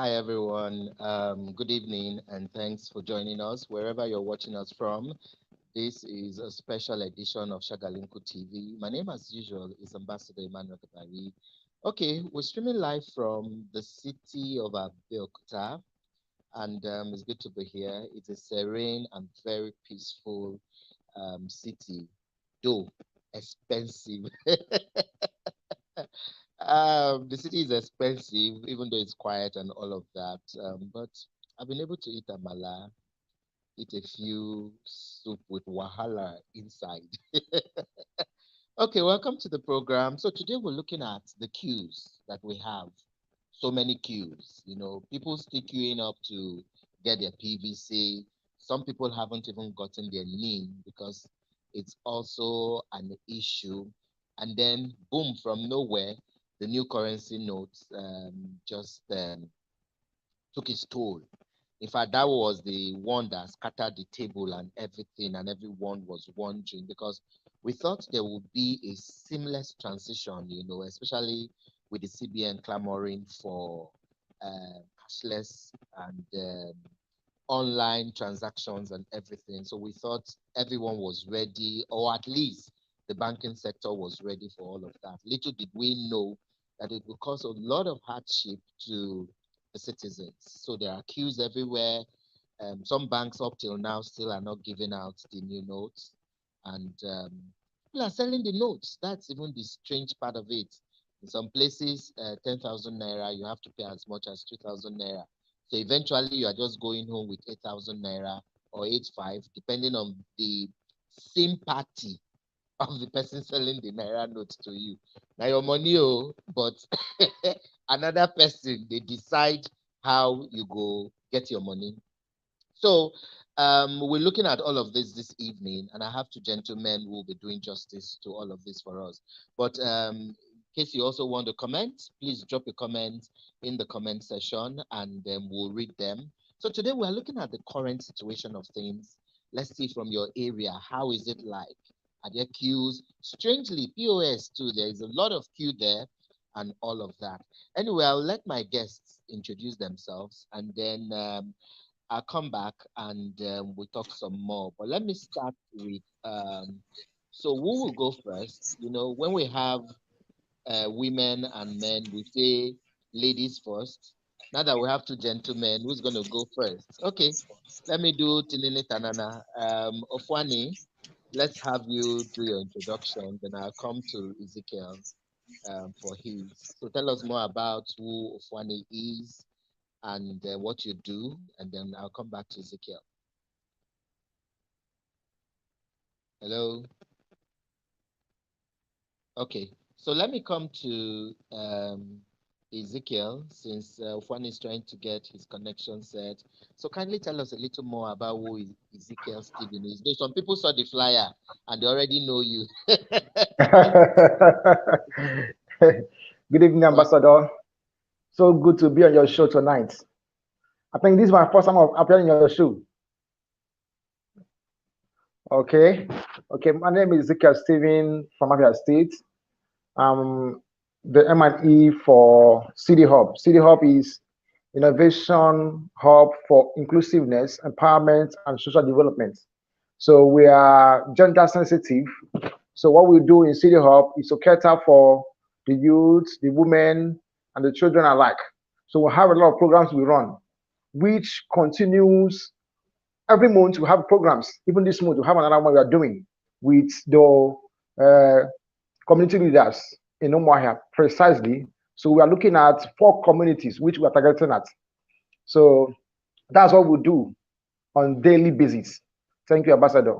Hi, everyone. Good evening, and thanks for joining us wherever you're watching us from. This is a special edition of Shagalinku TV. My name, as usual, is Ambassador Emmanuel Kabari. Okay, we're streaming live from the city of Abeokuta, and it's good to be here. It's a serene and very peaceful city, though expensive. The city is expensive, even though it's quiet and all of that. But I've been able to eat amala, eat a few soup with wahala inside. Okay, welcome to the program. So today we're looking at the queues that we have. So many queues. People still queuing up to get their PVC. Some people haven't even gotten their NIN because it's also an issue. And then, boom, from nowhere, the new currency notes just took its toll. In fact, that was the one that scattered the table and everything, and everyone was wondering because we thought there would be a seamless transition, especially with the CBN clamoring for cashless and online transactions and everything. So we thought everyone was ready, or at least the banking sector was ready for all of that. Little did we know that it would cause a lot of hardship to the citizens. So there are queues everywhere. Some banks up till now still are not giving out the new notes, and people are selling the notes. That's even the strange part of it. In some places, 10,000 naira, you have to pay as much as 2,000 naira. So eventually, you are just going home with 8,000 naira or 8,500, depending on the sympathy of the person selling the naira notes to you. Now your money, but another person, they decide how you go get your money. So we're looking at all of this evening, and I have two gentlemen who will be doing justice to all of this for us. But in case you also want to comment, please drop a comment in the comment section, and then we'll read them. So today we're looking at the current situation of things. Let's see from your area, how is it like? Are there queues? Strangely, POS too, there is a lot of queue there and all of that. Anyway, I'll let my guests introduce themselves, and then I'll come back and we'll talk some more. But let me start with so who will go first? When we have women and men, we say ladies first. Now that we have two gentlemen, who's going to go first? Okay, let me do Tinini Tanana. Ofuani, let's have you do your introduction, then I'll come to Ezekiel for his. So tell us more about who Ofuani is and what you do, and then I'll come back to Ezekiel. Hello. Okay. So let me come to Ezekiel since Ofuani is trying to get his connection set. So kindly tell us a little more about who Ezekiel Stephen is. Though some people saw the flyer and they already know you. Good evening, Ambassador. So good to be on your show tonight. I think this is my first time of appearing on your show. Okay. My name is Ezekiel Stephen from Abia State. The M&E for Siedi-Hub. Siedi-Hub is innovation hub for inclusiveness, empowerment, and social development. So we are gender sensitive. So what we do in Siedi-Hub is to cater for the youth, the women, and the children alike. So we have a lot of programs we run, which continues every month. We have programs. Even this month, we have another one we are doing with the community leaders in Umuahia precisely. So we are looking at 4 communities which we are targeting at. So that's what we do on daily basis. Thank you, Ambassador.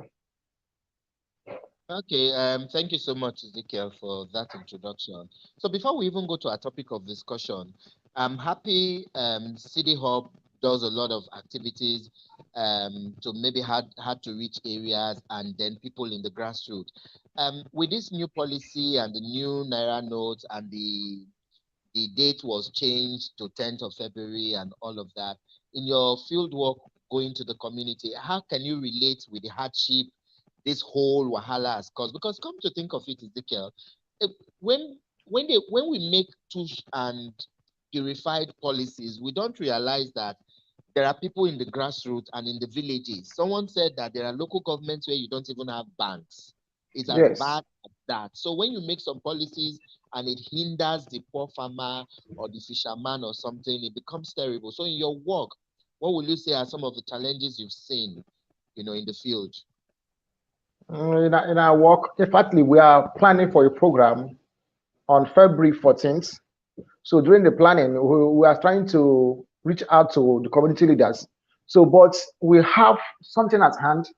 Okay, thank you so much, Ezekiel, for that introduction. So before we even go to our topic of discussion, I'm happy Siedi-Hub does a lot of activities to maybe hard to reach areas and then people in the grassroots. With this new policy and the new Naira notes and the date was changed to 10th of February and all of that, in your field work going to the community, how can you relate with the hardship this whole wahala has caused? Because come to think of it, Ezekiel, when we make tush and purified policies, we don't realize that there are people in the grassroots and in the villages. Someone said that there are local governments where you don't even have banks. It's as Yes. bad as that. So when you make some policies and it hinders the poor farmer or the fisherman or something, it becomes terrible. So in your work, what will you say are some of the challenges you've seen, in the field? In our work, in fact, we are planning for a program on February 14th. So during the planning, we are trying to reach out to the community leaders. So, but we have something at hand.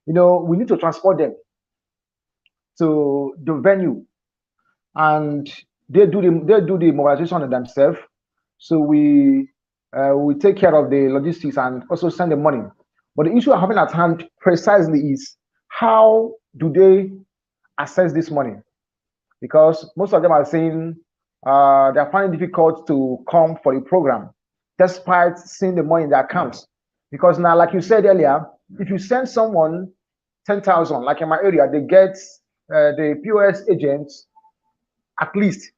We need to transport them to the venue, and they do the mobilization themselves. So we take care of the logistics and also send the money. But the issue I'm having at hand precisely is how do they access this money? Because most of them are saying they're finding it difficult to come for the program despite seeing the money in their accounts. Because now, like you said earlier, if you send someone 10,000, like in my area, they get the POS agents at least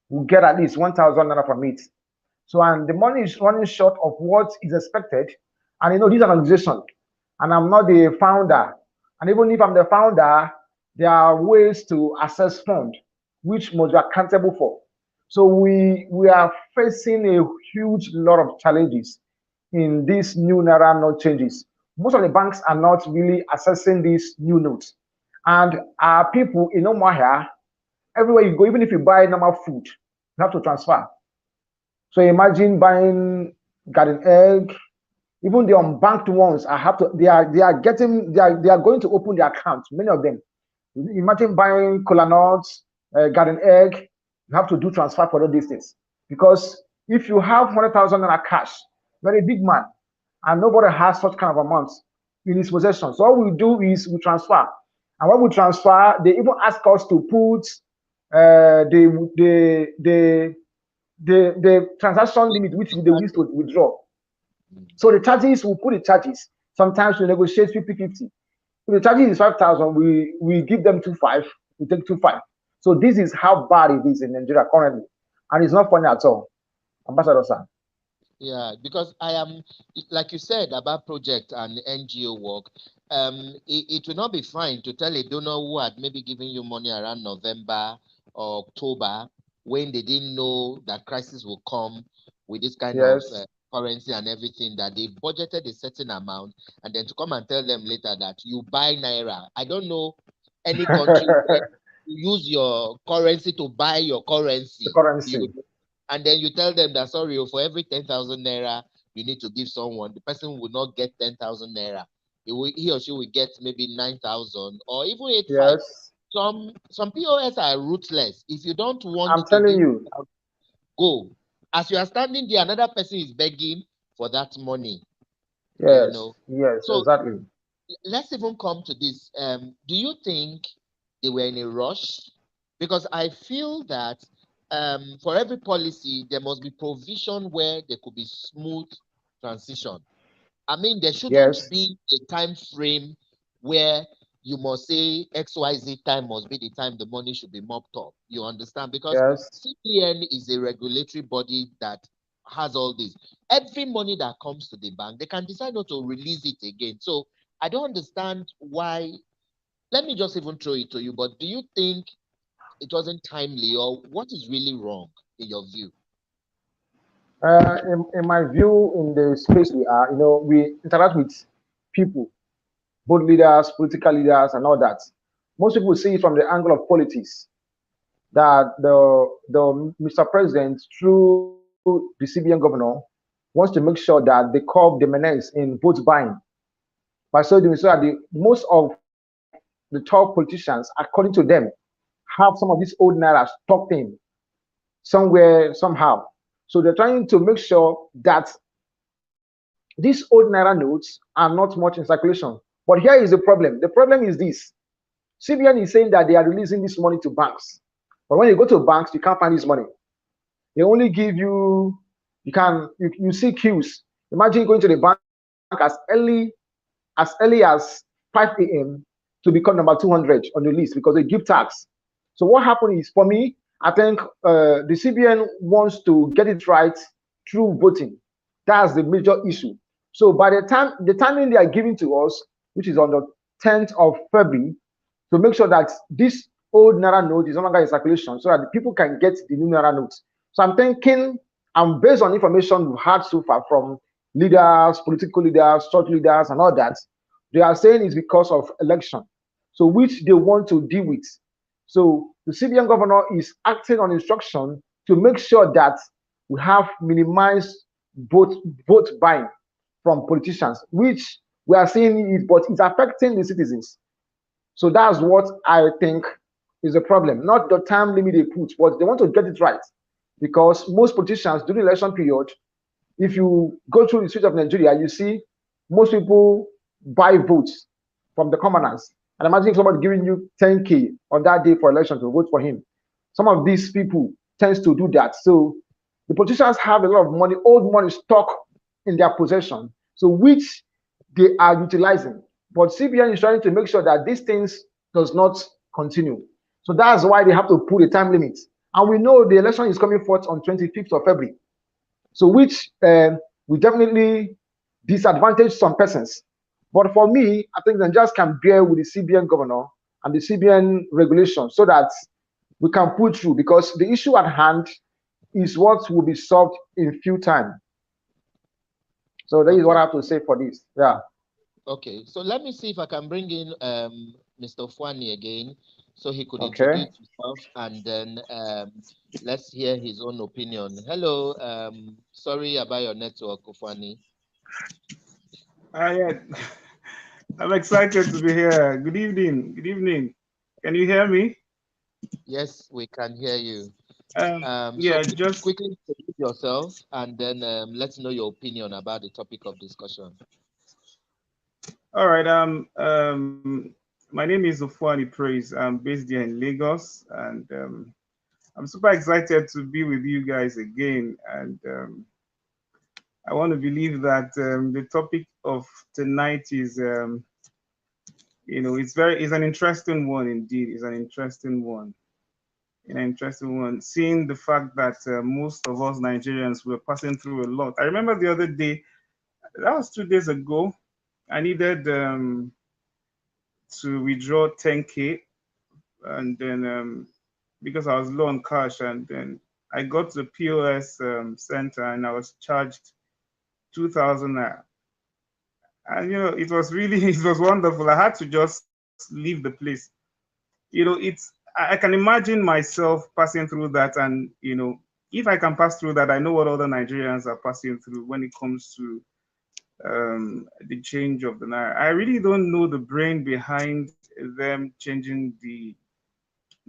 will get at least 1,000 naira from it. So, and the money is running short of what is expected. And this is an organization, and I'm not the founder. And even if I'm the founder, there are ways to access fund, which must be accountable for. So we are facing a huge lot of challenges in these new naira note changes. Most of the banks are not really assessing these new notes, and our people in Omaha, everywhere you go, even if you buy normal food, you have to transfer. So imagine buying garden egg, even the unbanked ones. I have to. They are going to open their accounts. Many of them. Imagine buying cola nuts, garden egg. You have to do transfer for all these things because if you have 100,000 naira cash, you're a big man, and nobody has such kind of amount in his possession. So all we do is we transfer, and when we transfer, they even ask us to put the transaction limit which they wish to withdraw. So the charges, we put the charges. Sometimes we negotiate 50-50. If the charges is 5,000, we give them 2,500, we take 2,500. So this is how bad it is in Nigeria currently. And it's not funny at all. Ambassador sir. Yeah, because I am, like you said about project and NGO work, it will not be fine to tell a donor who had maybe given you money around November or October when they didn't know that crisis will come with this kind of Yes. currency and everything, that they budgeted a certain amount, and then to come and tell them later that you buy naira. I don't know any country where you use your currency to buy your The currency. You currency. and then you tell them that sorry, for every 10,000 naira you need to give someone, the person will not get 10,000 naira. He or she will get maybe 9,000 or even 8,500. Yes. Some POS are ruthless. If you don't want I'm to telling give, you. go. As you are standing there, another person is begging for that money. You Yes. know. Yes, So exactly. let's even come to this. Do you think they were in a rush? Because I feel that for every policy, there must be provision where there could be smooth transition. I mean, there shouldn't Yes. be a time frame where you must say XYZ time must be the time the money should be mopped up. You understand? Because Yes. CPN is a regulatory body that has all this. Every money that comes to the bank, they can decide not to release it again. So I don't understand why. Let me just even throw it to you. But do you think it wasn't timely, or what is really wrong in your view? In my view, in the space we are, we interact with people, both leaders, political leaders, and all that. Most people see it from the angle of politics that the Mr. President, through the CBN governor, wants to make sure that they curb the menace in vote buying by so doing so that most of the top politicians, according to them, have some of these old naira tucked in somewhere, somehow. So they're trying to make sure that these old naira notes are not much in circulation. But here is the problem. The problem is this: CBN is saying that they are releasing this money to banks. But when you go to banks, you can't find this money. They only give you, you see queues. Imagine going to the bank as early as 5 a.m. to become number 200 on the list because they give tax. So what happened is, for me, I think the CBN wants to get it right through voting. That's the major issue. So by the timing they are giving to us, which is on the 10th of February, to make sure that this old Naira note is no longer in circulation so that the people can get the new Naira notes. So I'm thinking, and based on information we've had so far from leaders, political leaders, church leaders, and all that, they are saying it's because of election, so which they want to deal with. So the CBN governor is acting on instruction to make sure that we have minimized vote buying from politicians, which we are seeing it, but it's affecting the citizens. So that's what I think is the problem. Not the time limit they put, but they want to get it right. Because most politicians during the election period, if you go through the streets of Nigeria, you see most people buy votes from the commoners. And imagine if somebody giving you 10K on that day for election to vote for him. Some of these people tends to do that. So the politicians have a lot of money, old money stock in their possession, so which they are utilizing. But CBN is trying to make sure that these things does not continue. So that's why they have to put a time limit. And we know the election is coming forth on 25th of February. So which will definitely disadvantage some persons. But for me, I think Nigerians can bear with the CBN governor and the CBN regulation so that we can pull through, because the issue at hand is what will be solved in few time. So that is what I Okay. have to say for this. Yeah. Okay. So let me see if I can bring in Mr. Ofuani again, so he could Okay. introduce himself, and then let's hear his own opinion. Hello. Sorry about your network, Ofuani. Yeah. I'm excited to be here. Good evening. Good evening. Can you hear me? Yes, we can hear you. So Yeah, please just quickly introduce yourself, and then let's know your opinion about the topic of discussion. all right. My name is Ofuani Praise. I'm based here in Lagos, and I'm super excited to be with you guys again. And I want to believe that the topic of tonight is, it's an interesting one indeed. It's an interesting one. An interesting one. Seeing the fact that most of us Nigerians were passing through a lot. I remember the other day, that was 2 days ago. I needed to withdraw 10K, and then because I was low on cash, and then I got to the POS center and I was charged 2,000 naira. And it was really it was wonderful. I had to just leave the place. I can imagine myself passing through that, and if I can pass through that, I know what other Nigerians are passing through when it comes to the change of the naira. I really don't know the brain behind them changing the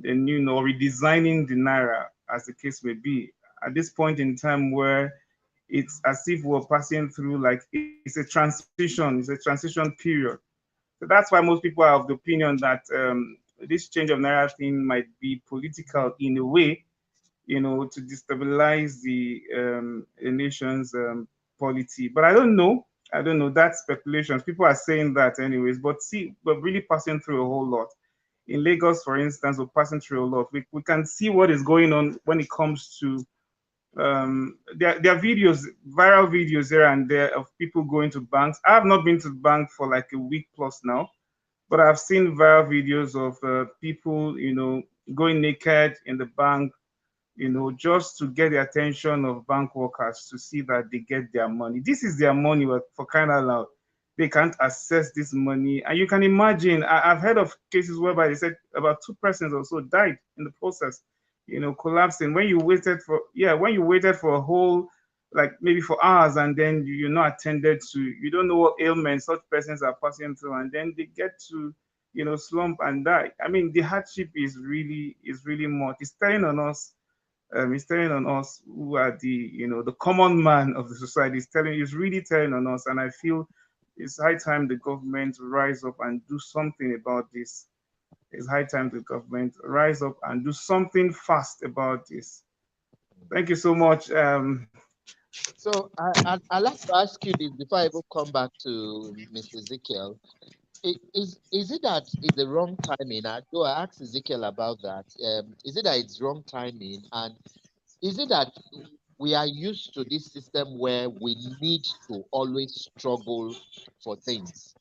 new or redesigning the naira, as the case may be. At this point in time, where it's as if we're passing through, like, it's a transition period. So that's why most people are of the opinion that this change of naira thing might be political in a way, to destabilize the nation's polity. But I don't know. I don't know. That's speculations. People are saying that anyways. But see, we're really passing through a whole lot. In Lagos, for instance, we're passing through a lot. We can see what is going on when it comes to there are videos, viral videos here and there of people going to banks. I have not been to the bank for like a week plus now, but I've seen viral videos of people, going naked in the bank, just to get the attention of bank workers to see that they get their money. This is their money, for crying out loud. They can't access this money. And you can imagine, I've heard of cases whereby they said about 2 persons or so died in the process, collapsing. When you waited for a whole, like maybe for hours, and then you're not attended to, you don't know what ailments such persons are passing through, and then they get to, slump and die. I mean, the hardship is really much. It's telling on us who are the common man of the society. It's really telling on us, and I feel it's high time the government rise up and do something about this. It's high time the government rise up and do something fast about this. Thank you so much. So I'd like to ask you this before I even come back to Mr. Ezekiel. Is it that it's the wrong timing? Though I asked Ezekiel about that. Is it that it's wrong timing, and is it that we are used to this system where we need to always struggle for things?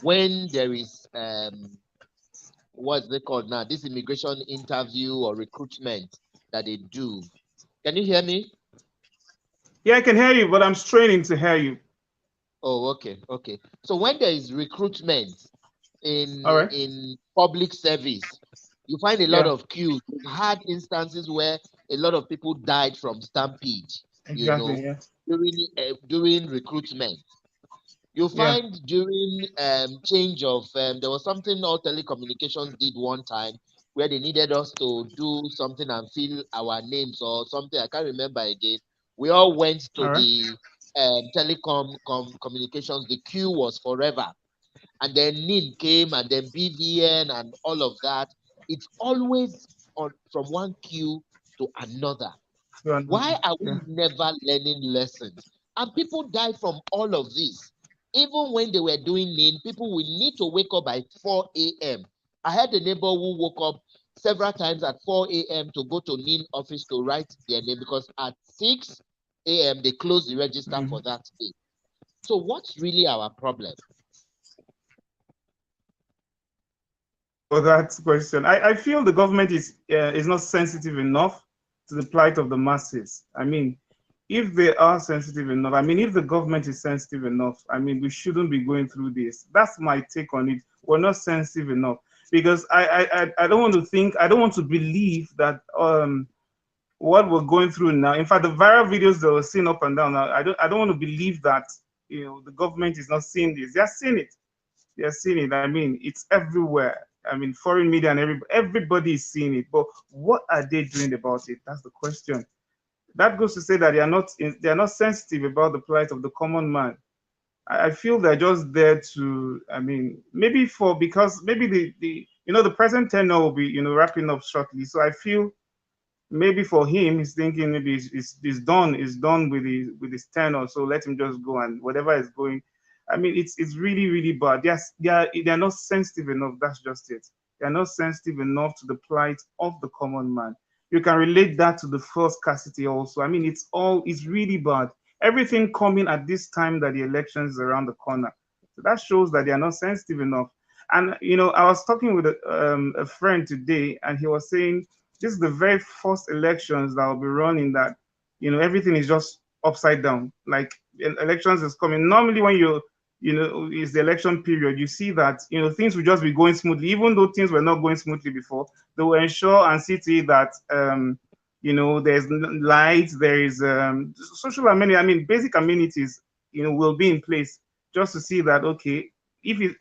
When there is what's they called now? This immigration interview or recruitment that they do. Can you hear me? Yeah, I can hear you, but I'm straining to hear you. Oh, okay, okay. So when there is recruitment All right. in public service, you find a lot Yeah, of queues. We've had instances where a lot of people died from stampede, you exactly. know, Yeah, during recruitment. You yeah. find during change of there was something all telecommunications did one time where they needed us to do something and fill our names or something. I can't remember again. We all went to All right. the communications. The queue was forever, and then NIN came, and then BVN, and all of that. It's always on from one queue to another. Go Why on. are Yeah. we never learning lessons? And people die from all of this. Even when they were doing NIN, people will need to wake up by 4 a.m. I had a neighbor who woke up several times at 4 a.m. to go to NIN office to write their name because at 6 a.m. they close the register Mm. for that day. So what's really our problem? Thank you for that question. I feel the government is not sensitive enough to the plight of the masses. I mean, if they are sensitive enough, I mean, if the government is sensitive enough, I mean, we shouldn't be going through this. That's my take on it. We're not sensitive enough because I don't want to think, I don't want to believe that what we're going through now. In fact, the viral videos that we're seeing up and down, I don't want to believe that the government is not seeing this. They're seeing it. They're seeing it. I mean, it's everywhere. I mean, foreign media and everybody is seeing it. But what are they doing about it? That's the question. That goes to say that they are not sensitive about the plight of the common man. I feel they're just there to. I mean, maybe because maybe the present tenure will be wrapping up shortly. So I feel maybe for him, he's thinking maybe it's done with his tenure, so let him just go and whatever is going. I mean, it's really really bad. Yes, they are not sensitive enough. That's just it. They are not sensitive enough to the plight of the common man. You can relate that to the first scarcity also. I mean, it's really bad. Everything coming at this time that the elections is around the corner. So that shows that they are not sensitive enough. And I was talking with a friend today, and he was saying this is the very first elections that will be running that everything is just upside down. Like elections is coming. Normally, when is the election period, you see that things will just be going smoothly, even though things were not going smoothly before. They will ensure and see to it that there's light, there is social amenity. I mean, basic amenities will be in place just to see that okay.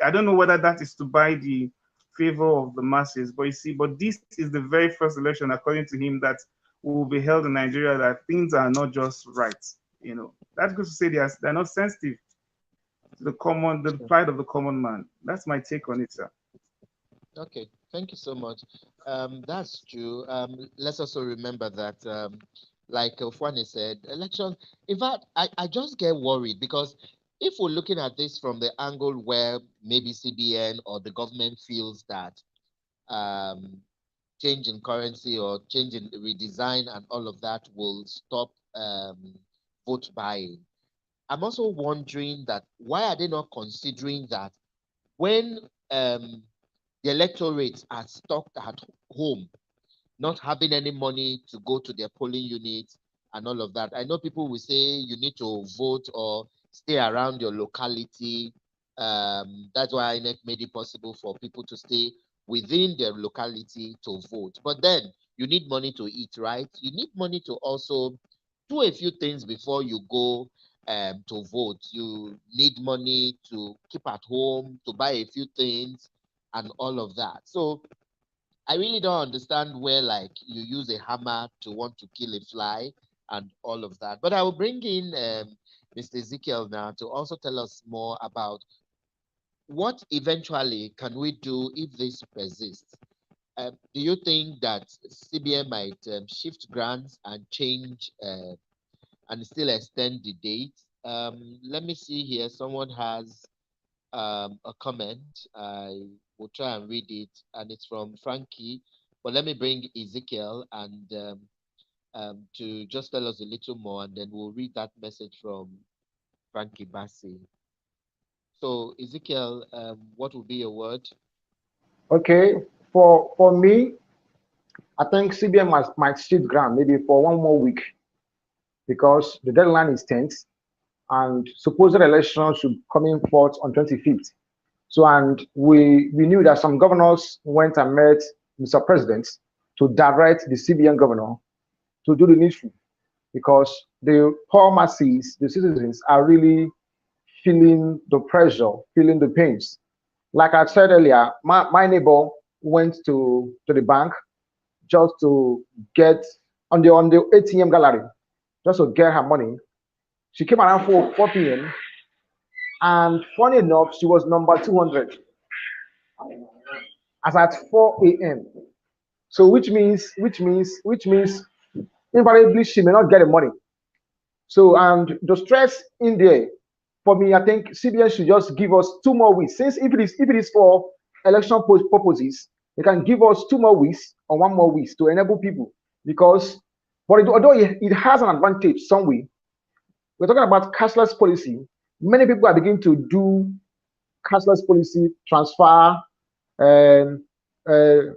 I don't know whether that is to buy the favor of the masses. But you see, this is the very first election, according to him, that will be held in Nigeria that things are not just right. That's good to say they're not sensitive to the plight of the common man. That's my take on it, sir. Okay, thank you so much. That's true. Let's also remember that, like Ofuani said, election. In fact, I just get worried because if we're looking at this from the angle where maybe CBN or the government feels that um, change in currency or change in redesign and all of that will stop vote buying, I'm also wondering that why are they not considering that when the electorates are stuck at home, not having any money to go to their polling units and all of that. I know people will say you need to vote or stay around your locality. That's why INEC made it possible for people to stay within their locality to vote. But then you need money to eat, right? You need money to also do a few things before you go to vote. You need money to keep at home, to buy a few things, and all of that. So I really don't understand where like you use a hammer to want to kill a fly and all of that. But I will bring in Mr. Ezekiel now to also tell us more about what eventually can we do if this persists. Do you think that CBN might shift grants and change and still extend the date? Let me see here. Someone has. a comment. I will try and read it, and it's from Frankie. But let me bring Ezekiel and to just tell us a little more, and then we'll read that message from Frankie Bassi. So, Ezekiel, what will be your word? Okay, for me, I think CBN might shift ground maybe for 1 more week because the deadline is 10th and supposed election should come in forth on 25th. So, and we knew that some governors went and met Mr. President to direct the CBN governor to do the needful because the poor masses, the citizens, are really feeling the pressure, feeling the pains. Like I said earlier, my neighbor went to the bank just to get on the ATM gallery, just to get her money. She came around 4 p.m. and funny enough, she was number 200 as at 4 a.m. So which means invariably she may not get the money. So and the stress in there, for me, I think CBN should just give us 2 more weeks. Since if it is for election purposes, they can give us 2 more weeks or 1 more week to enable people. Because but although it has an advantage some way, we're talking about cashless policy. Many people are beginning to do cashless policy, transfer, and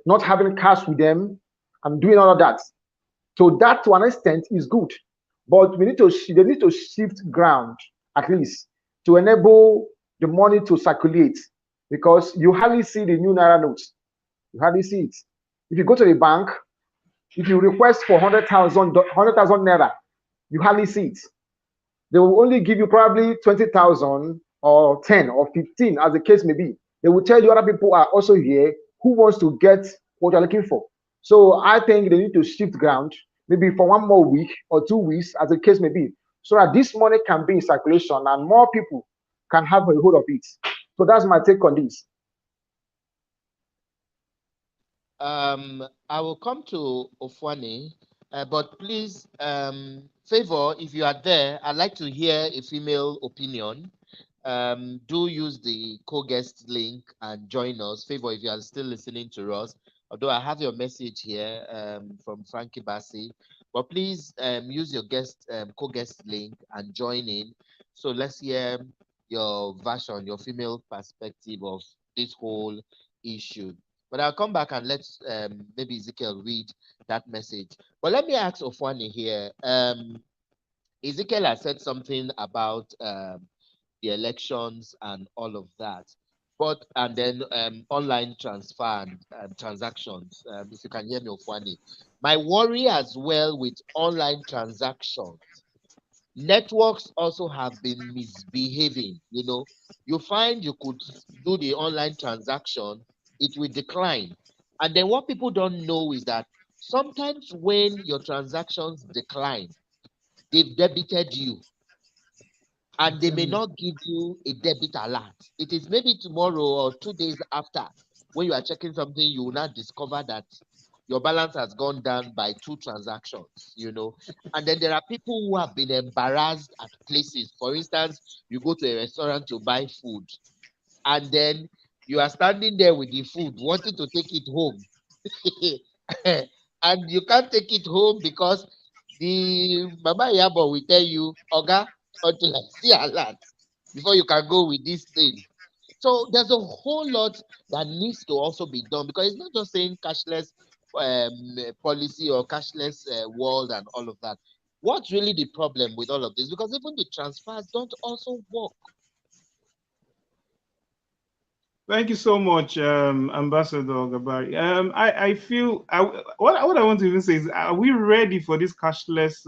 not having cash with them, and doing all of that. So that to an extent is good, but they need to shift ground at least to enable the money to circulate because you hardly see the new naira notes. You hardly see it. If you go to the bank, if you request for 100,000 naira, you hardly see it. They will only give you probably 20,000 or 10 or 15 as the case may be. They will tell you other people are also here who wants to get what you're looking for. So I think they need to shift ground maybe for 1 more week or 2 weeks as the case may be, so that this money can be in circulation and more people can have a hold of it. So that's my take on this. I will come to Ofuani, but please, favor, if you are there, I'd like to hear a female opinion. Do use the co-guest link and join us. Favor, if you are still listening to us, although I have your message here from Frankie Bassi, but please use your co-guest link and join in. So let's hear your version, your female perspective of this whole issue. But I'll come back and let maybe Ezekiel read that message. But let me ask Ofuani here. Ezekiel has said something about the elections and all of that. But and then online transfer and transactions. If you can hear me, Ofuani. My worry as well with online transactions, networks also have been misbehaving. You find you could do the online transaction, it will decline. And then what people don't know is that sometimes when your transactions decline, they've debited you and they may not give you a debit alert. It is maybe tomorrow or 2 days after, when you are checking something, you will not discover that your balance has gone down by 2 transactions. And then there are people who have been embarrassed at places. For instance, you go to a restaurant to buy food, and then you are standing there with the food, wanting to take it home. And you can't take it home because the Mama Yabo will tell you, Oga, until I see alert before you can go with this thing. So there's a whole lot that needs to also be done because it's not just saying cashless policy or cashless world and all of that. What's really the problem with all of this? Because even the transfers don't also work. Thank you so much, Ambassador Gabari. I feel what I want to even say is, are we ready for this cashless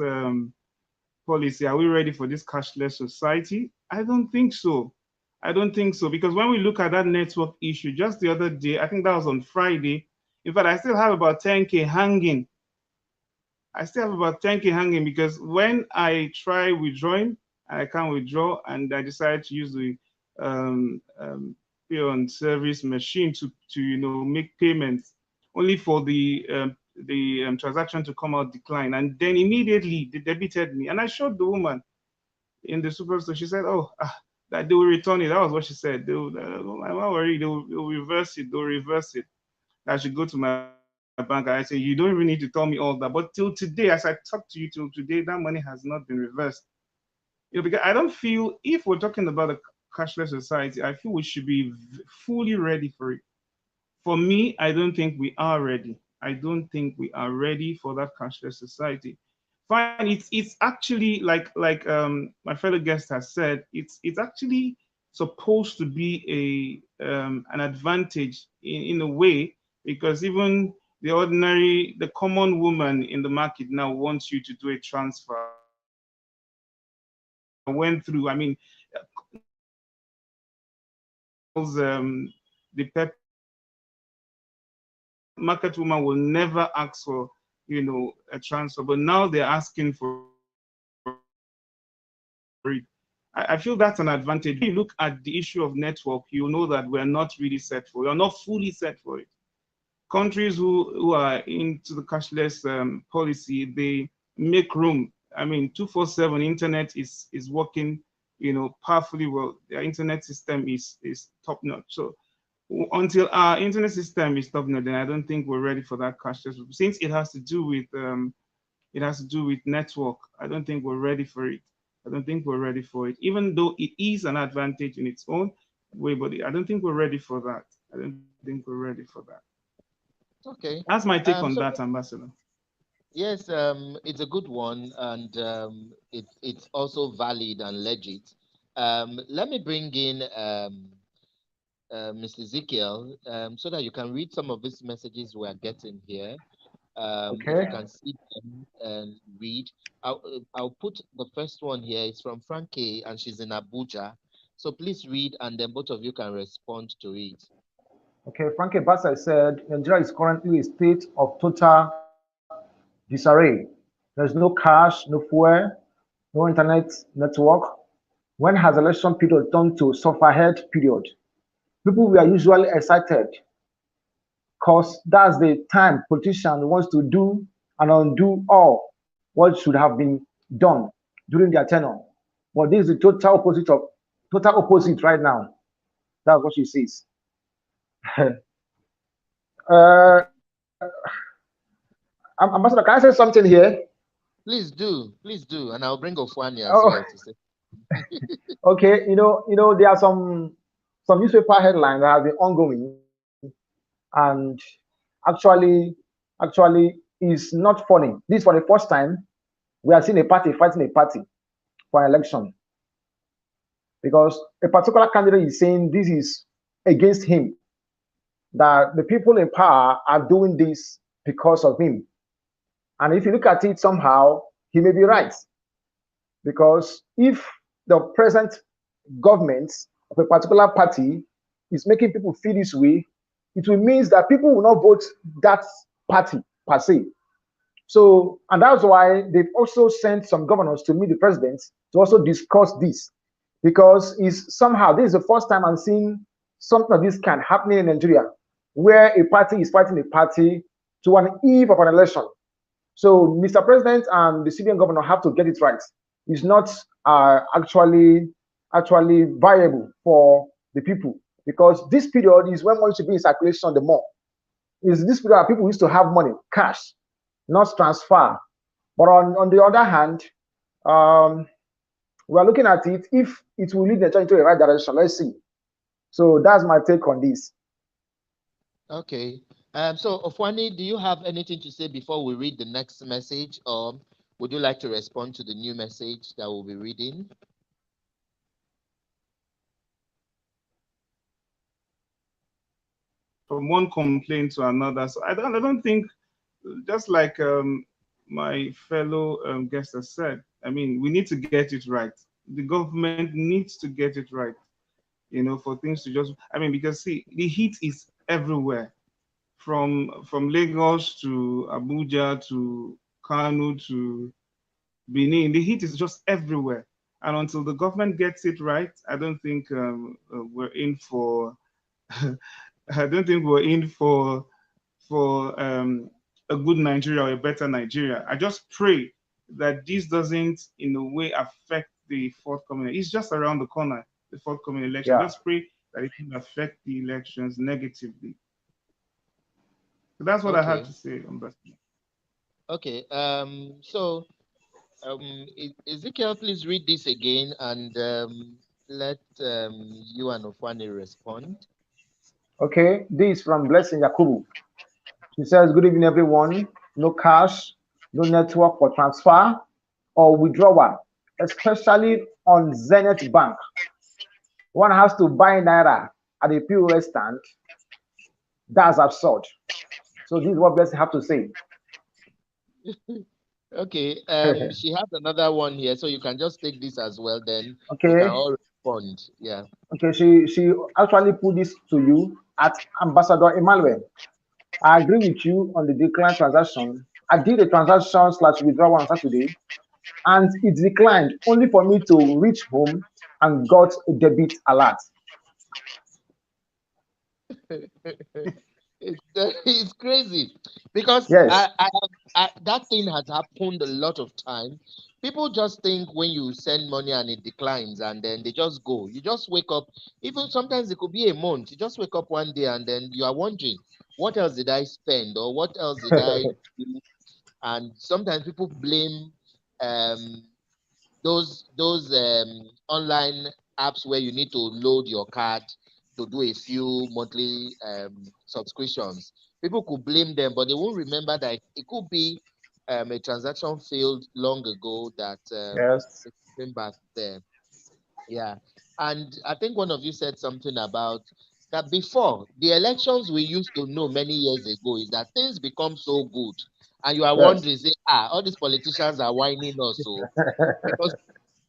policy? Are we ready for this cashless society? I don't think so. I don't think so, because when we look at that network issue just the other day, I think that was on Friday. In fact, I still have about 10K hanging. I still have about 10K hanging because when I try withdrawing, I can't withdraw, and I decided to use the pay on service machine to make payments, only for the transaction to come out decline, and then immediately they debited me. And I showed the woman in the superstore. She said, "Oh, that they will return it. That was what she said. I'm not worried. They'll reverse it. They'll reverse it. I should go to my bank. And I say, you don't even need to tell me all that. But till today, as I talk to you, till today, that money has not been reversed. Because I don't feel, if we're talking about a cashless society, I feel we should be fully ready for it. For me, I don't think we are ready. I don't think we are ready for that cashless society. Fine, it's actually like my fellow guest has said, it's actually supposed to be an advantage in a way, because even the common woman in the market now wants you to do a transfer. Went through, I mean, the market woman will never ask for, a transfer, but now they're asking for it. I feel that's an advantage. When you look at the issue of network, you know that we're not really set for it. We're not fully set for it. Countries who are into the cashless policy, they make room. I mean, 247 internet is working, powerfully well. Their internet system is top notch. So until our internet system is top notch, then I don't think we're ready for that cashless. Since it has to do with network, I don't think we're ready for it. I don't think we're ready for it, even though it is an advantage in its own way. But I don't think we're ready for that. I don't think we're ready for that. Okay. That's my take on So that, Ambassador. yes, it's a good one, and it's also valid and legit. Let me bring in Mr. Ezekiel, so that you can read some of these messages we are getting here. If you Okay. can see them and read, I'll put the first one here. It's from Frankie, and she's in Abuja. So please read, and then both of you can respond to it. Okay. Frankie Bassa said Nigeria is currently a state of total disarray. There's no cash, no fuel, no internet network. When has election period turned to sufferhead period? People were usually excited because that's the time politician wants to do and undo all what should have been done during their tenure. But this is the total opposite right now. That's what she says. uh, Okay. Ambassador, can I say something here? Please do, and I'll bring Ofuani as Oh, well to say. okay. There are some newspaper headlines that have been ongoing, and actually is not funny. This for the first time we are seeing a party fighting a party for an election because a particular candidate is saying this is against him, that the people in power are doing this because of him. And if you look at it somehow, he may be right. Because if the present government of a particular party is making people feel this way, it will mean that people will not vote that party per se. So, and that's why they've also sent some governors to meet the president to also discuss this. Because is somehow this is the first time I'm seeing something of this can happening in Nigeria, where a party is fighting a party to an eve of an election. So, Mr. President and the civilian governor have to get it right. It's not actually viable for the people because this period is when money should be in circulation the more. Is this period that people used to have money, cash, not transfer. But on the other hand, um, we are looking at it. If it will lead the church into the right direction, let's see. So that's my take on this. Okay. So Ofuani, do you have anything to say before we read the next message, or would you like to respond to the new message that we'll be reading? From one complaint to another. So I don't think, just like my fellow guest has said, I mean, we need to get it right. The government needs to get it right, for things to just, I mean, because see, the heat is everywhere, from Lagos to Abuja to Kano to Benin. The heat is just everywhere. And until the government gets it right, I don't think we're in for I don't think we're in for a good Nigeria or a better Nigeria. I just pray that this doesn't, in a way, affect the forthcoming. It's just around the corner. the forthcoming election. Yeah. Just pray that it can affect the elections negatively. So that's what I have to say, Ambassador. Okay. So, Ezekiel, please read this again and let you and Ofuani respond. Okay, this is from Blessing Yakubu. She says, good evening, everyone. No cash, no network for transfer or withdrawal, especially on Zenith Bank. One has to buy naira at a POS stand. That's absurd. So this is what Blessing have to say. Okay. She has another one here, so you can just take this as well. Then we can Okay. all respond. Yeah. Okay. She actually put this to you at Ambassador Emmanuel. I agree with you on the decline transaction. I did a transaction / withdrawal on Saturday, and it declined only for me to reach home and got a debit alert. It's crazy because Yes. that thing has happened a lot of time. People just think when you send money and it declines and then they just go. You just wake up. Even sometimes it could be a month. You just wake up one day and then you are wondering, what else did I spend or what else did I do? And sometimes people blame um, those online apps where you need to load your card to do a few monthly subscriptions. People could blame them, but they won't remember that it could be a transaction failed long ago that Yes. it came back there. Yeah. And I think one of you said something about that before the elections we used to know many years ago is that things become so good. And you are Yes. wondering, say, all these politicians are whining us. So because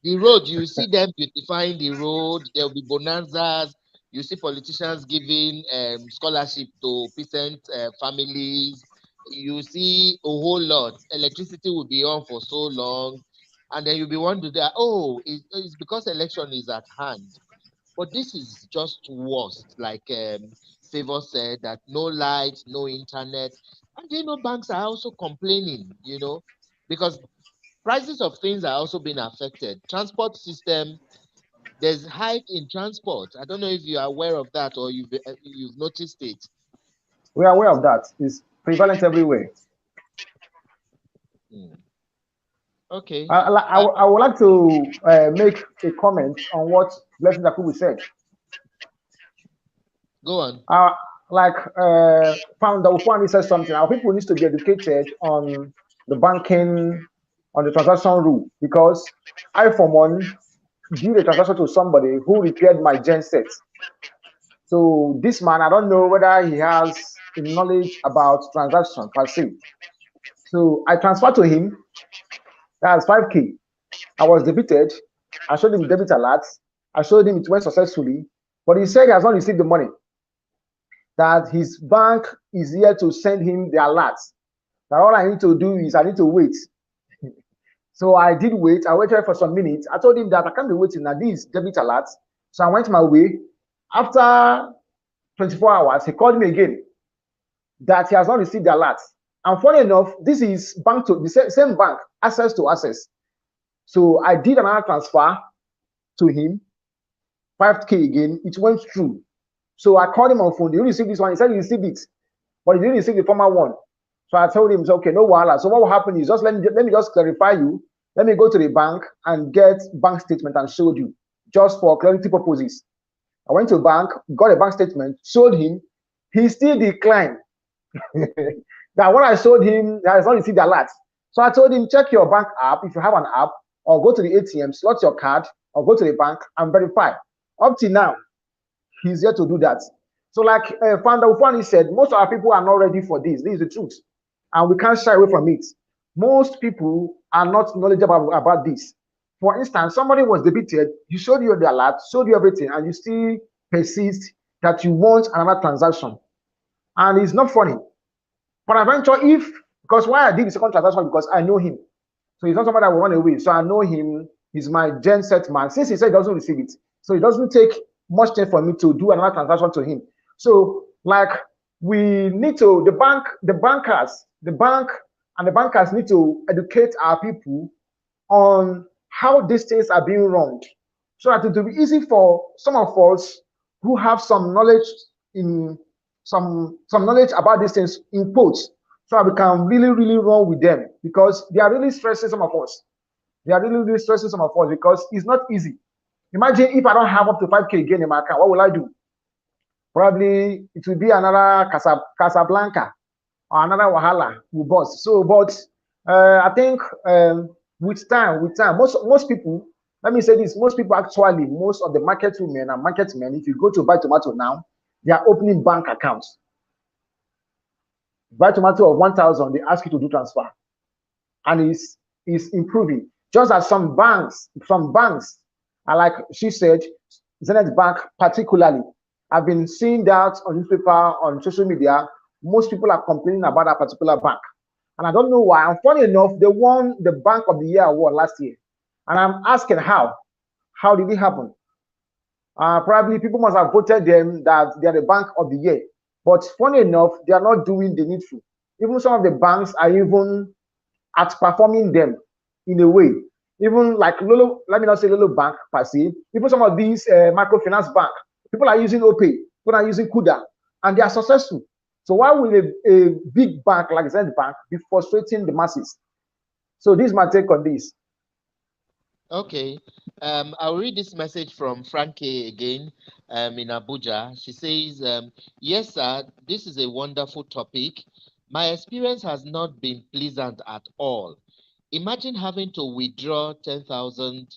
the road, you see them beautifying the road. There will be bonanzas. You see politicians giving scholarship to peasant families. You see a whole lot. Electricity will be on for so long, and then you'll be wondering that it's because election is at hand. But this is just worse. Like Favor said, that no light, no internet, and banks are also complaining. Because prices of things are also being affected. Transport system, there's hike in transport. I don't know if you are aware of that or you've noticed it. We are aware of that. It's prevalent everywhere. Okay. I would like to make a comment on what Blessing Jacobi said. Go on. Founder Ofuani said something. Our people need to be educated on the banking, on the transaction rule, because I, for one, did a transaction to somebody who repaired my gen set. So this man, I don't know whether he has knowledge about transaction per se. So I transferred to him. That's 5K. I was debited. I showed him debit alerts. I showed him it went successfully, but he said he has not received the money. That his bank is here to send him the alerts. That all I need to do is I need to wait. So I did wait. I waited for some minutes. I told him that I can't be waiting. Now these debit alerts. So I went my way. After 24 hours, he called me again that he has not received the alerts. And funny enough, this is bank to the same bank, access to access. So I did another transfer to him, 5K again. It went through. So I called him on phone. Did you receive this one? He said he received it, but he didn't receive the former one. So I told him, okay, no wahala. So what will happen is just let me just clarify you. Let me go to the bank and get bank statement and showed you, just for clarity purposes. I went to bank, got a bank statement, showed him. He still declined. That when I showed him, he has not received the alert. So I told him, check your bank app if you have an app, or go to the ATM, slot your card, or go to the bank and verify. Up till now, he's yet to do that. So like Founder Ofuani said, most of our people are not ready for this. This is the truth. And we can't shy away from it. Most people are not knowledgeable about this. For instance, somebody was debited, you showed you the alert, showed you everything, and you still persist that you want another transaction. And it's not funny. But eventually, because why I did the second transaction, because I know him. So he's not somebody that will run away. So I know him. He's my gen set man. Since he said he doesn't receive it, so it doesn't take much time for me to do another transaction to him. So like we need to, the bank and the bankers need to educate our people on how these things are being run. so that it will be easy for some of us who have some knowledge in some knowledge about these things in quotes, so that we can really run with them, because they are really stressing some of us. They are really stressing some of us because it's not easy. Imagine if I don't have up to 5K again in my account, what will I do? Probably it will be another Casablanca or another Wahala will bust. So, but I think with time, most people, let me say this, most people actually, most of the market women and market men, if you go to buy tomato now, they are opening bank accounts. Buy tomato of 1,000, they ask you to do transfer, and it's improving. Just as some banks are, like she said, Zenith Bank particularly, I've been seeing that on newspaper, on social media. Most people are complaining about that particular bank, and I don't know why. And funny enough, they won the Bank of the Year award last year, and I'm asking how did it happen? Probably people must have voted them that they are the Bank of the Year, but funny enough, they are not doing the needful. Even some of the banks are even outperforming them in a way. Even like Lolo, let me not say Lolo Bank per se, even some of these microfinance bank, people are using OPay, people are using Kuda, and they are successful. So why will a big bank like Zenith Bank be frustrating the masses? So this is my take on this. Okay. I'll read this message from Frankie again in Abuja. She says, yes, sir, this is a wonderful topic. My experience has not been pleasant at all. Imagine having to withdraw 10,000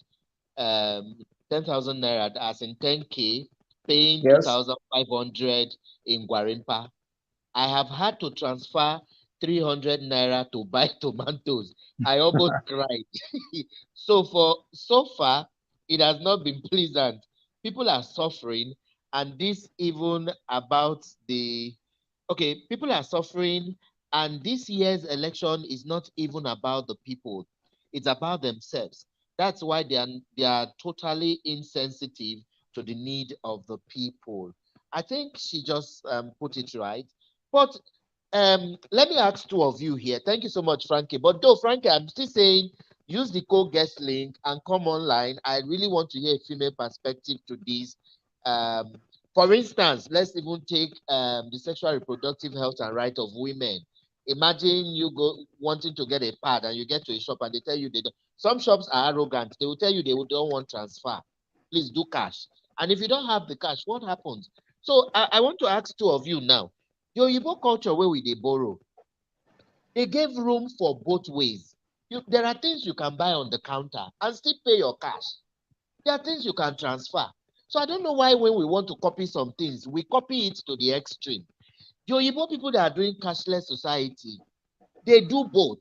naira, as in 10K, paying Yes. 2,500 in Guarimpa. I have had to transfer 300 naira to buy tomatoes. I almost cried. So far, it has not been pleasant. People are suffering, and this even about the okay, people are suffering, and this year's election is not even about the people, it's about themselves. That's why they are totally insensitive to the need of the people. I think she just put it right. But let me ask two of you here. Thank you so much, Frankie. But though, Frankie, I'm still saying use the co-guest link and come online. I really want to hear a female perspective to this. Um, for instance, let's even take the sexual reproductive health and right of women. Imagine you go wanting to get a pad and you get to a shop and they tell you they don't. Some shops are arrogant. They will tell you they don't want transfer. Please do cash. And if you don't have the cash, what happens? So I want to ask two of you now. The Oyibo culture where we they borrow, they gave room for both ways. There are things you can buy on the counter and still pay your cash. There are things you can transfer. So I don't know why when we want to copy some things, we copy it to the extreme. The Oyibo people that are doing cashless society, they do both.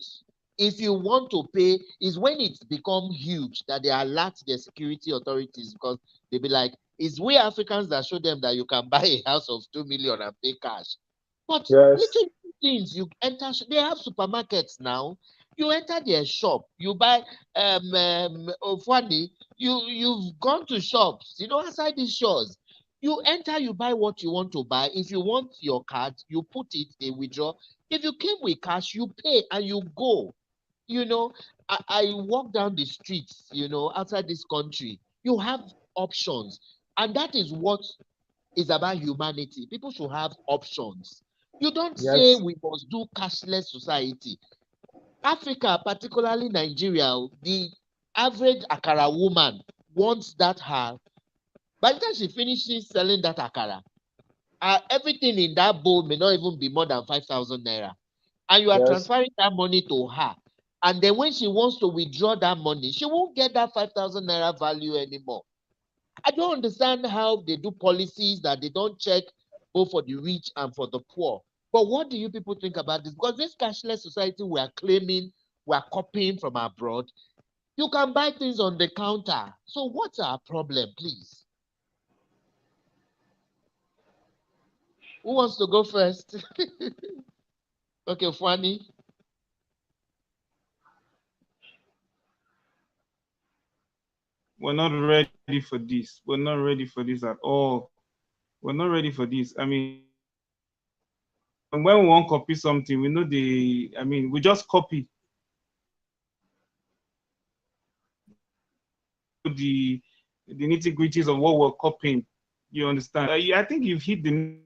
If you want to pay, is when it's become huge that they alert their security authorities, because they be like, it's we Africans that show them that you can buy a house of 2 million and pay cash. But Yes. little things you enter, they have supermarkets now. You enter their shop, you buy Ofuani, you've gone to shops, outside these stores. You enter, you buy what you want to buy. If you want your card, you put it, they withdraw. If you came with cash, you pay and you go. You know, I walk down the streets, outside this country. You have options. And that is what is about humanity. People should have options. You don't say Yes. we must do cashless society. Africa, particularly Nigeria, the average akara woman wants that her. By the time she finishes selling that akara, everything in that bowl may not even be more than 5,000 naira. And you are Yes. transferring that money to her. And then when she wants to withdraw that money, she won't get that 5,000 naira value anymore. I don't understand how they do policies that they don't check both for the rich and for the poor. But what do you people think about this? Because this cashless society we are claiming, we are copying from abroad. You can buy things on the counter. So what's our problem, please? Who wants to go first? Okay, Fanny. We're not ready for this. We're not ready for this at all. We're not ready for this. I mean, when we want to copy something, we know we just copy the the nitty-gritties of what we're copying. You understand? I think you've hit the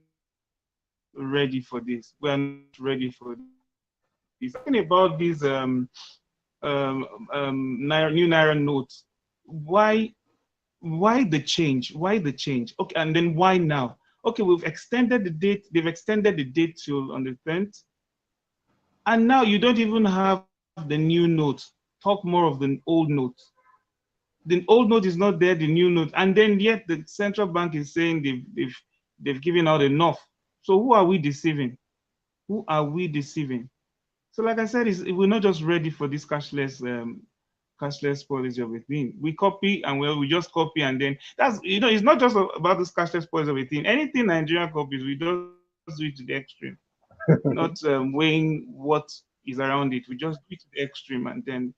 ready for this. We're not ready for this. Talking about these new naira notes. Why the change? Why the change? Okay, and then why now? Okay, we've extended the date. They've extended the date till on the 10th, and now you don't even have the new note. Talk more of the old note. The old note is not there. The new note, and then yet the central bank is saying they've given out enough. So who are we deceiving? Who are we deceiving? So, like I said, we're not just ready for this cashless policy of a thing. We copy and we just copy, and then that's, it's not just about this cashless policy of a thing. Anything Nigeria copies, we just do it to the extreme, not weighing what is around it. We just do it to the extreme, and then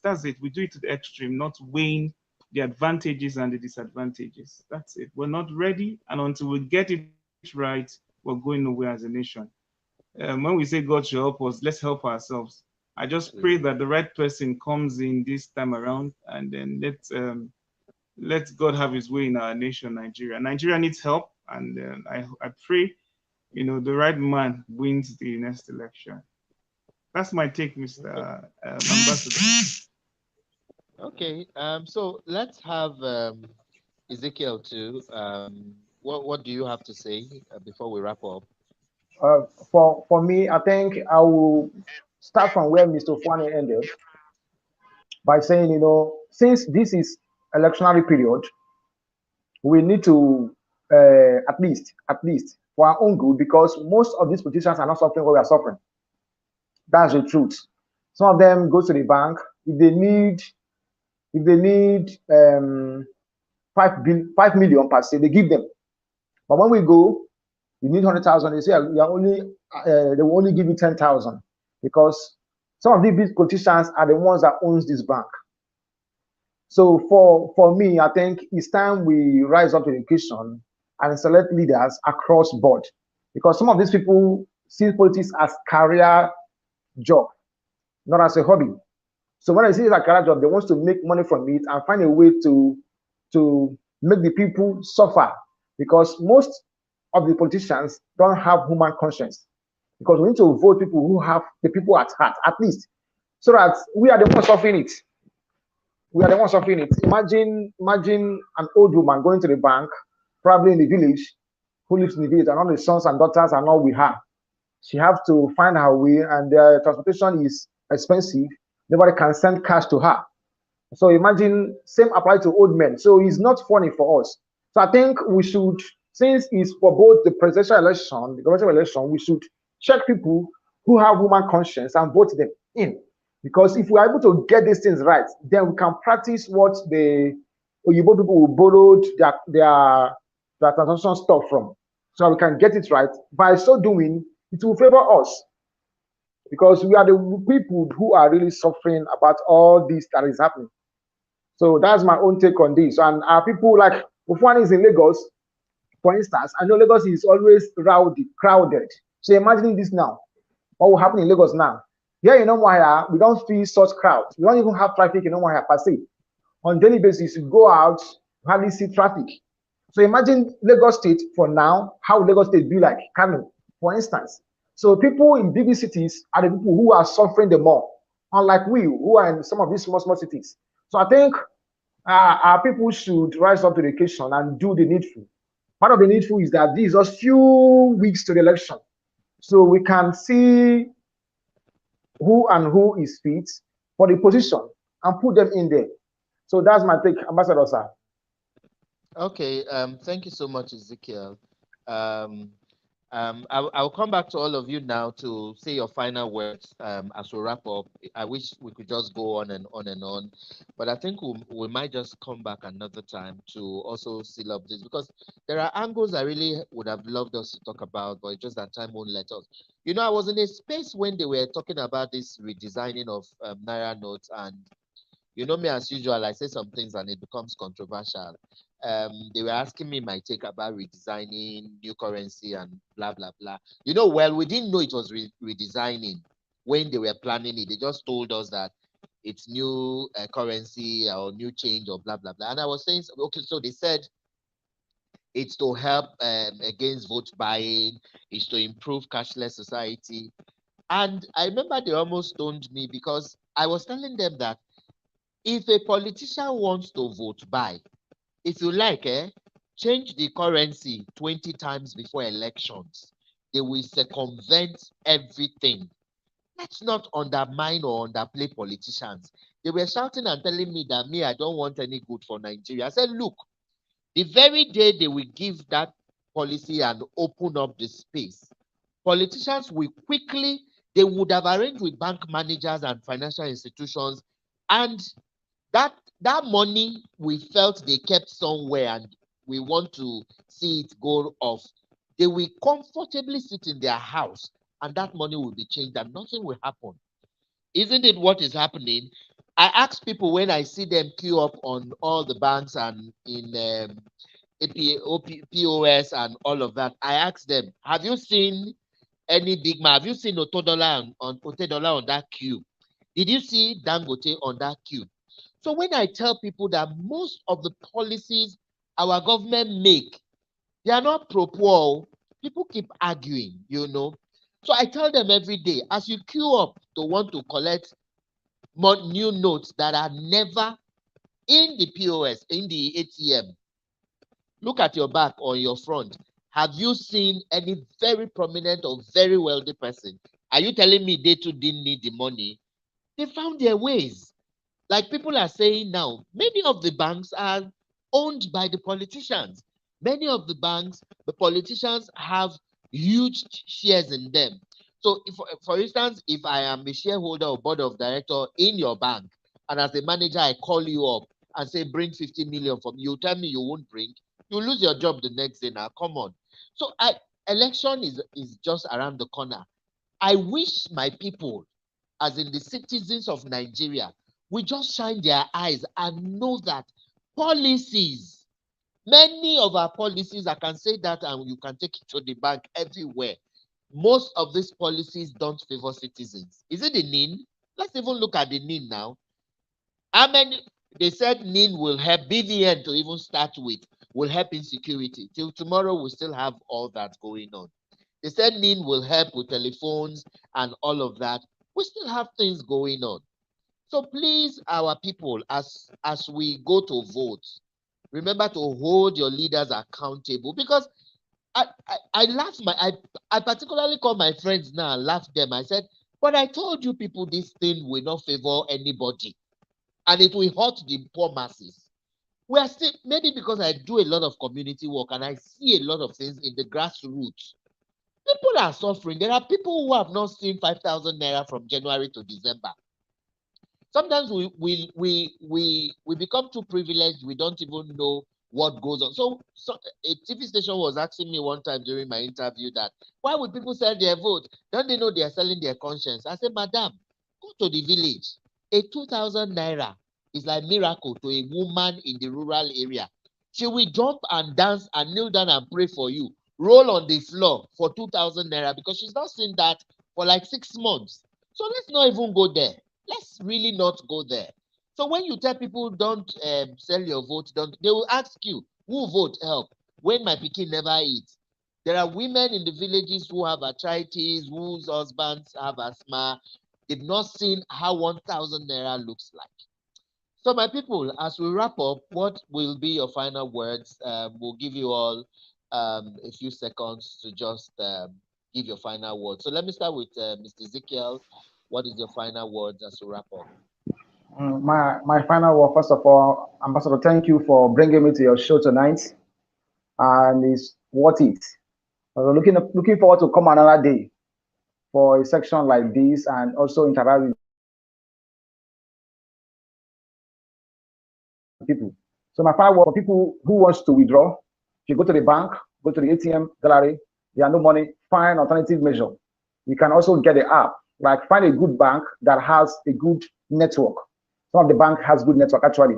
that's it. We do it to the extreme, not weighing the advantages and the disadvantages. That's it. We're not ready, and until we get it right, we're going nowhere as a nation. When we say God should help us, let's help ourselves. I just pray that the right person comes in this time around, and then let God have His way in our nation, Nigeria. Nigeria needs help, and I pray, the right man wins the next election. That's my take, Mr. Ambassador. Okay. So let's have Ezekiel too. What do you have to say before we wrap up? For me, I think I will start from where Mr. Ofuani ended by saying, since this is electionary period, we need to at least for our own good, because most of these politicians are not suffering what we are suffering. That's the truth. Some of them go to the bank if they need 5 million per se, they give them. But when we go, you need 100,000. They say they will only give you 10,000, because some of these big politicians are the ones that owns this bank. So for me, I think it's time we rise up to the occasion and select leaders across board, because some of these people see politics as career job, not as a hobby. So when I see it as a career job, they want to make money from it and find a way to make the people suffer, because most of the politicians don't have human conscience, because we need to vote people who have the people at heart, at least, so that we are the ones suffering it. We are the ones suffering it. Imagine an old woman going to the bank, probably in the village, who lives in the village, and all the sons and daughters are not with her. She has to find her way, and the transportation is expensive. Nobody can send cash to her. So imagine, same apply to old men. So it's not funny for us. So I think we should, since it's for both the presidential election, the government election, we should check people who have human conscience and vote them in. Because if we are able to get these things right, then we can practice what the Oyibo people who borrowed their transaction stuff from. So we can get it right. By so doing, it will favor us, because we are the people who are really suffering about all this that is happening. So that's my own take on this. And our people, like Ofuani is in Lagos, for instance. I know Lagos is always rowdy, crowded. So imagine this now. What will happen in Lagos now? Here in Umuahia, we don't feel such crowds. We don't even have traffic in Umuahia per se. On daily basis, you go out, you hardly see traffic. So imagine Lagos State for now, how Lagos State be like, Kano, for instance. So people in big cities are the people who are suffering the more, unlike we who are in some of these small cities. So I think our people should rise up to the occasion and do the needful. Part of the needful is that these are few weeks to the election, so we can see who is fit for the position and put them in there. So that's my take, Ambassador sir. Okay. Thank you so much, Ezekiel. Um, I'll come back to all of you now to say your final words as we wrap up. I wish we could just go on and on and on, but I think we might just come back another time to also seal up this, because there are angles I really would have loved us to talk about, but it's just that time won't let us. I was in a space when they were talking about this redesigning of Naira notes, and me as usual, I say some things and it becomes controversial. They were asking me my take about redesigning new currency and blah blah blah. Well, we didn't know it was redesigning when they were planning it. They just told us that its new currency or new change or blah blah blah. And I was saying, okay, so they said it's to help against vote buying, it's to improve cashless society. And I remember they almost stoned me because I was telling them that if a politician wants to vote buy, if you like, change the currency 20 times before elections, they will circumvent everything. Let's not undermine or underplay politicians. They were shouting and telling me that me, I don't want any good for Nigeria. I said, look, the very day they will give that policy and open up the space, politicians will quickly, they would have arranged with bank managers and financial institutions, and that money we felt they kept somewhere and we want to see it go off, they will comfortably sit in their house and that money will be changed and nothing will happen. Isn't it what is happening? I ask people when I see them queue up on all the banks and in POS and all of that. I ask them, have you seen any big man? Have you seen Otedola on that queue? Did you see Dangote on that queue? So when I tell people that most of the policies our government make, they are not pro-poor, people keep arguing, you know. So I tell them every day, as you queue up to want to collect more new notes that are never in the POS, in the ATM, look at your back or your front. Have you seen any very prominent or very wealthy person? Are you telling me they too didn't need the money? They found their ways. Like people are saying now, many of the banks are owned by the politicians. Many of the banks, the politicians have huge shares in them. So, if, for instance, if I am a shareholder or board of director in your bank, and as a manager, I call you up and say, bring 50 million from you, tell me you won't bring, you lose your job the next day now. Come on. So, election is just around the corner. I wish my people, as in the citizens of Nigeria, will just shine their eyes and know that policies, many of our policies, I can say that and you can take it to the bank everywhere. Most of these policies don't favor citizens. Is it the NIN? Let's even look at the NIN now. How many? They said NIN will help BVN to even start with, will help in security. Till tomorrow, we still have all that going on. They said NIN will help with telephones and all of that. We still have things going on. So please, our people, as we go to vote, remember to hold your leaders accountable, because I laugh I particularly call my friends now and laugh them. I said, but I told you people this thing will not favor anybody and it will hurt the poor masses. We are still, maybe because I do a lot of community work and I see a lot of things in the grassroots. People are suffering. There are people who have not seen 5,000 naira from January to December. Sometimes we become too privileged. We don't even know what goes on. So a TV station was asking me one time during my interview that, why would people sell their vote? Don't they know they are selling their conscience? I said, madam, go to the village. A 2,000 naira is like miracle to a woman in the rural area. She will jump and dance and kneel down and pray for you, roll on the floor for 2,000 naira, because she's not seen that for like 6 months. So let's not even go there. Let's really not go there. So when you tell people don't sell your vote, they will ask you, who vote help when my pikin never eats? There are women in the villages who have arthritis, whose husbands have asthma. They've not seen how 1,000 naira looks like. So my people, as we wrap up, what will be your final words? We'll give you all a few seconds to just give your final words. So let me start with Mr. Ezekiel. What is your final words as we wrap up? My final word, first of all, Ambassador, thank you for bringing me to your show tonight, and it's worth it. Looking forward to come another day for a section like this and also interact with people. So my final word for people who wants to withdraw, if you go to the bank, go to the ATM gallery, there are no money, find alternative measure. You can also get the app, like find a good bank that has a good network. Some of the bank has good network actually.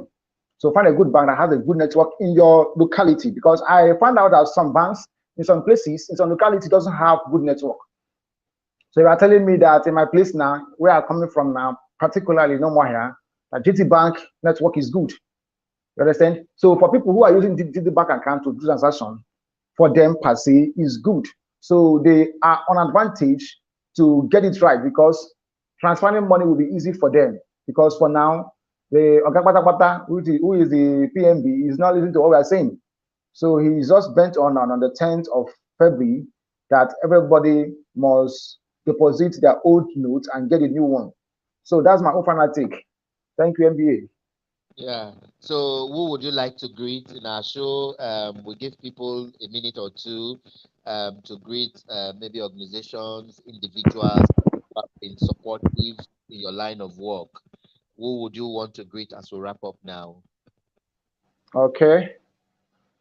So find a good bank that has a good network in your locality, because I found out that some banks in some places, in some locality, doesn't have good network. So you are telling me that in my place now, where I'm coming from now, particularly no more here, that GT Bank network is good. You understand? So for people who are using GT Bank account to do transaction, for them per se is good. So they are on advantage to get it right because transferring money will be easy for them. Because for now, the Oga Patapata, who is the PMB, is not listening to what we are saying. So he's just bent on the 10th of February that everybody must deposit their old notes and get a new one. So that's my own final take. Thank you, MBA. Yeah. So, who would you like to greet in our show? We give people a minute or two to greet maybe organizations, individuals who have been supportive in your line of work. Who would you want to greet as we wrap up now? Okay.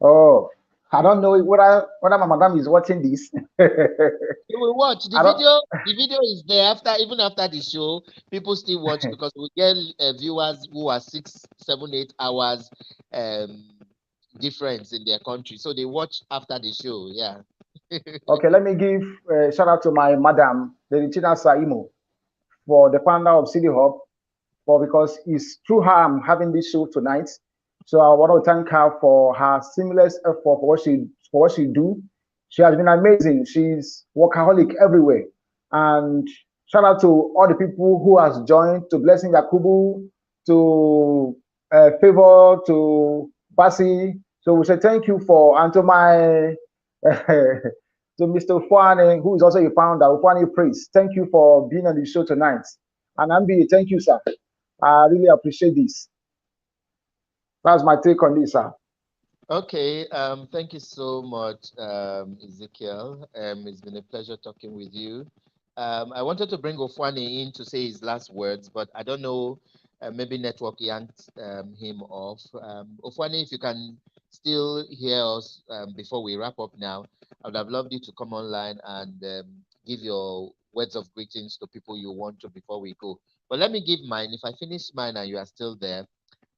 Oh, I don't know whether my madam is watching this. You will watch the I don't. video. The video is there after, even after the show. People still watch because we get viewers who are 6, 7, 8 hours um, difference in their country, so they watch after the show. Yeah. Okay, let me give a shout out to my madam, Lady China Saimo, for the founder of Siedi-Hub, for because it's through her I'm having this show tonight. So I want to thank her for her seamless effort for what she do. She has been amazing. She's workaholic everywhere. And shout out to all the people who has joined, to Blessing Yakubu, to Favor, to Basi. So we say thank you for, and to my to Mr. Ofuani, who is also a founder, Ofuani Praise. Thank you for being on the show tonight. And Ambi, thank you, sir. I really appreciate this. That's my take on this, sir. Okay. Thank you so much, Ezekiel. It's been a pleasure talking with you. I wanted to bring Ofuani in to say his last words, but I don't know. Maybe network yanked him off. Ofuani, if you can still hear us before we wrap up now, I would have loved you to come online and give your words of greetings to people you want to before we go. But let me give mine. If I finish mine and you are still there,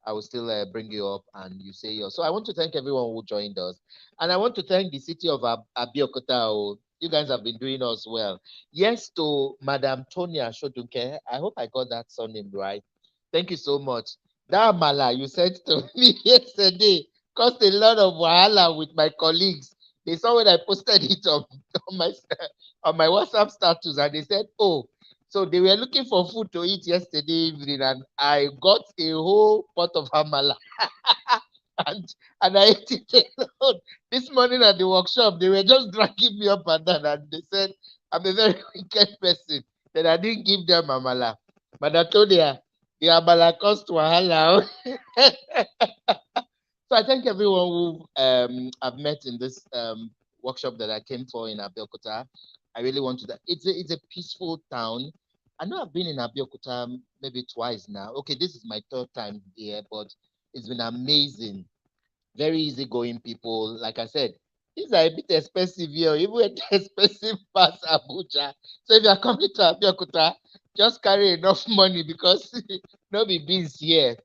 I will still bring you up and you say yours. So I want to thank everyone who joined us. And I want to thank the city of Abeokuta. Oh, you guys have been doing us well. Yes, to Madam Tonia Shodunke. I hope I got that surname right. Thank you so much. That mala you said to me yesterday caused a lot of wahala with my colleagues. They saw when I posted it on my on my WhatsApp status and they said, "Oh, so they were looking for food to eat yesterday evening, and I got a whole pot of hamala and I ate it alone. This morning at the workshop, they were just dragging me up and down, and they said I'm a very wicked person. That I didn't give them amala. But I told you, the amala cost wahala. So I thank everyone who I've met in this workshop that I came for in Abeokuta. I really want to. It's a peaceful town. I know I've been in Abeokuta maybe twice now. Okay, this is my third time here, but it's been amazing. Very easygoing people. Like I said, these are a bit expensive here, even expensive past Abuja. So if you're coming to Abeokuta, just carry enough money because no be beans here.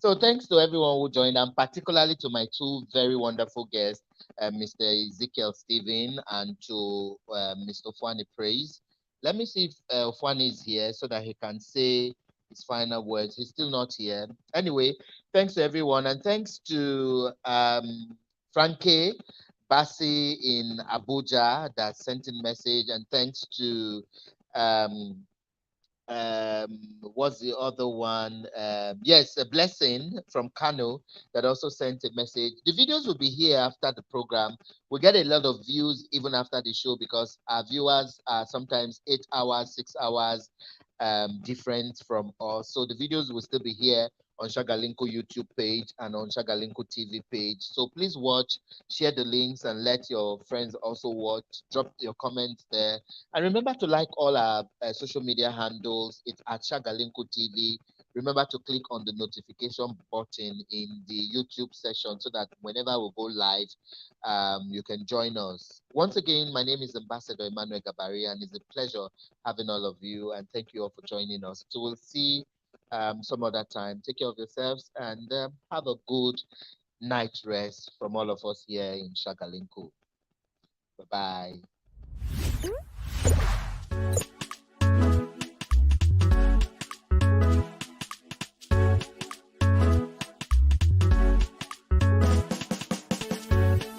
So thanks to everyone who joined, and particularly to my two very wonderful guests, Mr. Ezekiel Stephen and to Mr. Ofuani Praise. Let me see if Ofuani is here so that he can say his final words. He's still not here. Anyway, thanks to everyone, and thanks to Franke Bassi in Abuja that sent in message, and thanks to um, what's the other one? Yes, a blessing from Kano that also sent a message. The videos will be here after the program. We get a lot of views even after the show because our viewers are sometimes 8 hours, 6 hours different from us. So the videos will still be here on Shagalinko YouTube page and on Shagalinko TV page. So please watch, share the links, and let your friends also watch. Drop your comments there. And remember to like all our social media handles. It's at Shagalinko TV. Remember to click on the notification button in the YouTube session so that whenever we go live, you can join us. Once again, my name is Ambassador Emmanuel Gabari, and it's a pleasure having all of you. And thank you all for joining us. So we'll see some other time. Take care of yourselves and have a good night rest from all of us here in Shagalinko. Bye bye.